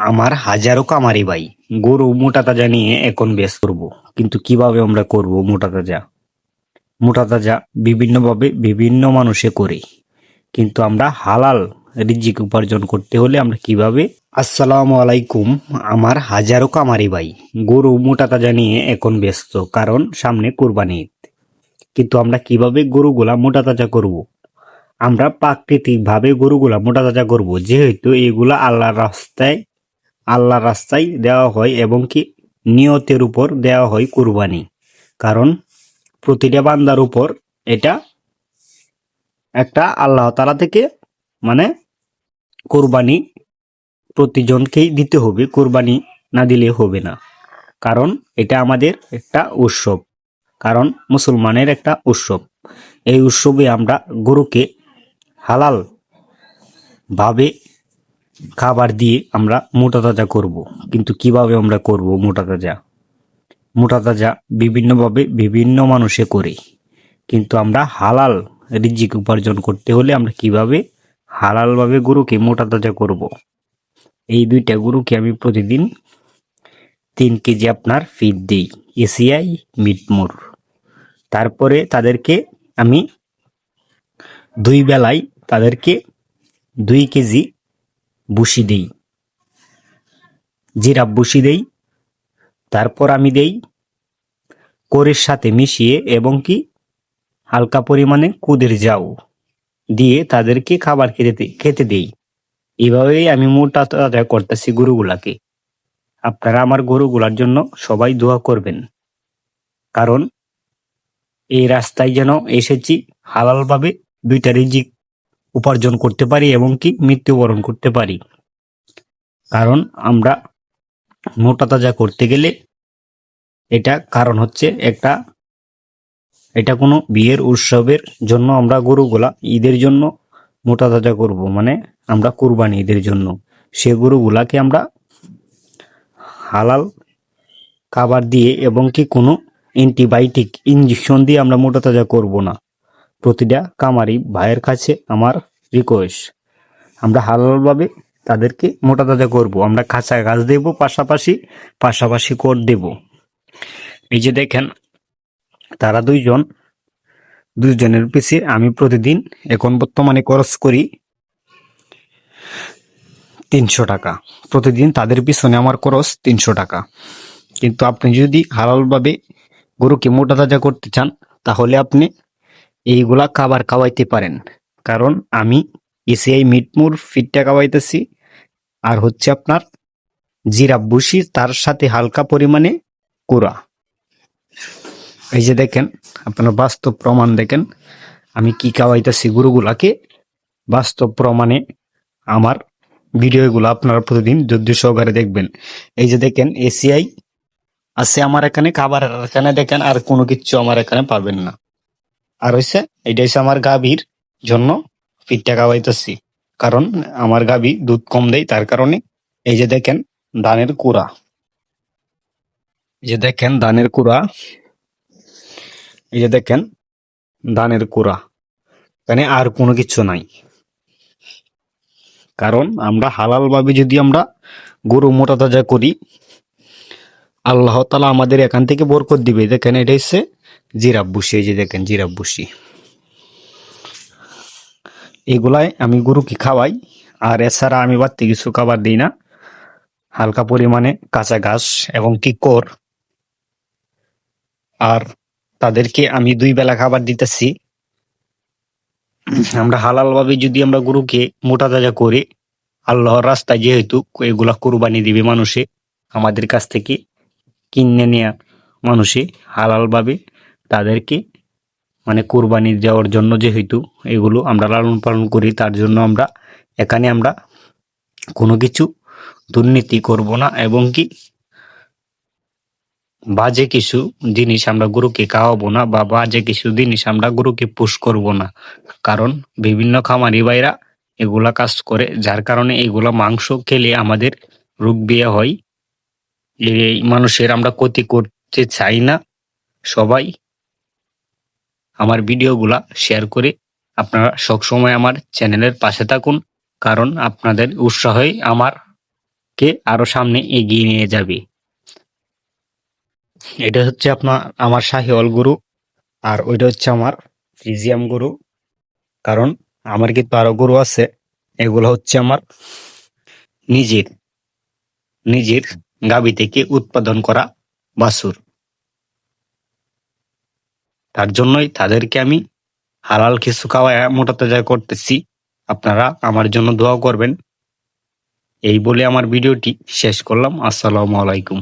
আমার হাজারো কামারি ভাই গরু মোটা তাজা নিয়ে এখন ব্যস্ত করব, কিন্তু কিভাবে আমরা করব মোটা তাজা? মোটা তাজা বিভিন্নভাবে বিভিন্ন মানুষে করে, কিন্তু আমরা হালাল রিজিক উপার্জন করতে হলে আমরা কিভাবে? আসসালামু আলাইকুম। আমার হাজারো কামারি ভাই গরু মোটা তাজা নিয়ে এখন ব্যস্ত, কারণ সামনে কুরবানি ঈদ। কিন্তু আমরা কিভাবে গরুগুলা মোটা তাজা করব? আমরা প্রাকৃতিক ভাবে গরুগুলা মোটা তাজা করব, যেহেতু এগুলা আল্লাহর রাস্তায় দেওয়া হয় এবং কি নিয়তের উপর দেওয়া হয় কুরবানি। কারণ প্রতিটা বান্দার উপর এটা একটা আল্লাহ তাআলা থেকে মানে কুরবানি প্রতিজনকেই দিতে হবে, কুরবানি না দিলে হবে না। কারণ এটা আমাদের একটা উৎসব, কারণ মুসলমানের একটা উৎসব। এই উৎসবে আমরা গরুকে হালাল ভাবে খাবার দিয়ে আমরা মোটা তাজা করব। কিন্তু কিভাবে আমরা করব মোটা তাজা? মোটা তাজা বিভিন্নভাবে বিভিন্ন মানুষে করে, কিন্তু আমরা হালাল রিজিক উপার্জন করতে হলে আমরা কিভাবে হালালভাবে গরুকে মোটা তাজা করব? এই দুইটা গরুকে আমি প্রতিদিন 3 কেজি আপনার ফিড দিই, এসিআই মিটমোর। তারপরে তাদেরকে আমি 2 বেলায় তাদেরকে 2 কেজি ভুসি দিই, জিরাফ ভুসি দেই। তারপর আমি দেই করির সাথে মিশিয়ে এবং কি হালকা পরিমাণে কুদের যাও দিয়ে তাদেরকে খাবার খেতে দেই। এভাবেই আমি মোটা তাজা করতেছি গরুগুলাকে। আপনারা আমার গরুগুলার জন্য সবাই দোয়া করবেন, কারণ এই রাস্তায় যেন এসেছি হালালভাবে 2টা রিজিক উপার্জন করতে পারি এবং কি মৃত্যুবরণ করতে পারি। কারণ আমরা মোটা তাজা করতে গেলে এটা কারণ হচ্ছে এটা কোনো বিয়ের উৎসবের জন্য আমরা গরুগুলা ঈদের জন্য মোটা তাজা করব, মানে আমরা কুরবানি ঈদের জন্য সে গরুগুলাকে আমরা হালাল খাবার দিয়ে এবং কি কোনো অ্যান্টিবায়োটিক ইঞ্জেকশন দিয়ে আমরা মোটা তাজা করব না। প্রতিটা কামারি ভাইয়ের কাছে আমার রিকোয়েস্ট, আমরা হালালভাবে তাদেরকে মোটা তাজা করব। আমরা খাঁচা গাছ দেব, পাশাপাশি কর দেব। এই যে দেখেন, তারা দুজনের পিছে আমি প্রতিদিন এখন বর্তমানে খরচ করি 300 টাকা। প্রতিদিন তাদের পিছনে আমার খরচ 300 টাকা। কিন্তু আপনি যদি হালালভাবে গরুকে মোটা তাজা করতে চান, তাহলে আপনি এইগুলা খাবার খাওয়াইতে পারেন। কারণ আমি এসিআই মিটমোর ফিডটা খাওয়াইতেছি, আর হচ্ছে আপনার জিরাফ ভুসি, তার সাথে হালকা পরিমাণে কুড়া। এই যে দেখেন, আপনার বাস্তব প্রমাণ দেখেন আমি কি খাওয়াইতেছি গরুগুলাকে। বাস্তব প্রমাণে আমার ভিডিওগুলো আপনারা প্রতিদিন ধৈর্য সহকারে দেখবেন। এই যে দেখেন, এসিআই আছে আমার এখানে, খাবার এখানে দেখেন, আর কোনো কিছু আমার এখানে পাবেন না। আর হচ্ছে এটা হচ্ছে আমার গাভীর জন্য ফিডটা খাওয়াইতেছি, কারণ আমার গাভী দুধ কম দেয়, তার কারণে। এই যে দেখেন ধানের কুড়া, এই যে দেখেন ধানের কুড়া, এই যে দেখেন ধানের কুড়া, এখানে আর কোনো কিছু নাই। কারণ আমরা হালাল ভাবে যদি আমরা গরু মোটা তাজা করি, আল্লাহ তাআলা আমাদের এখান থেকে বরকত দিবে। দেখেন এটা হচ্ছে জিরাফ ভুসি, এই যে দেখেন জিরাফ ভুসি, এগুলাই আমি গরুকে খাওয়াই। আর এছাড়া আমি বাড়তি কিছু খাবার দিই না, হালকা পরিমাণে কাঁচা ঘাস এবং কি কর। আর তাদেরকে আমি 2 বেলা খাবার দিতেছি। আমরা হালাল ভাবে যদি আমরা গরুকে মোটা তাজা করে, আল্লাহর রাস্তায় যেহেতু এগুলা কুরবানি দিবে মানুষে, আমাদের কাছ থেকে কিনে নেয়া মানুষে হালাল ভাবে তাদেরকে মানে কুরবানি দেওয়ার জন্য যেহেতু এগুলো আমরা লালন পালন করি, তার জন্য আমরা কোনো কিছু দুর্নীতি করব না এবং কি বাজে কিছু জিনিস আমরা গরুকে খাওয়াবো না, বা বাজে কিছু জিনিস আমরা গরুকে পুশ করব না। কারণ বিভিন্ন খামারি ভাইরা এগুলা কাজ করে, যার কারণে এগুলা মাংস খেলে আমাদের রোগ বিয়ে হয়। এই মানুষের আমরা ক্ষতি করতে চাই না। সবাই আমার ভিডিওগুলা শেয়ার করে আপনারা সবসময় আমার চ্যানেলের পাশে থাকুন, কারণ আপনাদের উৎসাহই আমার কে আরো সামনে এগিয়ে নিয়ে যাবে। এটা হচ্ছে আমার শাহিওয়াল গরু, আর ওইটা হচ্ছে আমার ফ্রিজিয়াম গরু। কারণ আমার কিন্তু আরো গরু আছে, এগুলো হচ্ছে আমার নিজের নিজের গাভী থেকে উৎপাদন করা বাছুর। তার জন্যই তাদেরকে আমি হালাল কিছু খাওয়ায় মোটা তাজা করতেছি। আপনারা আমার জন্য দোয়া করবেন। এই বলে আমার ভিডিওটি শেষ করলাম। আসসালামু আলাইকুম।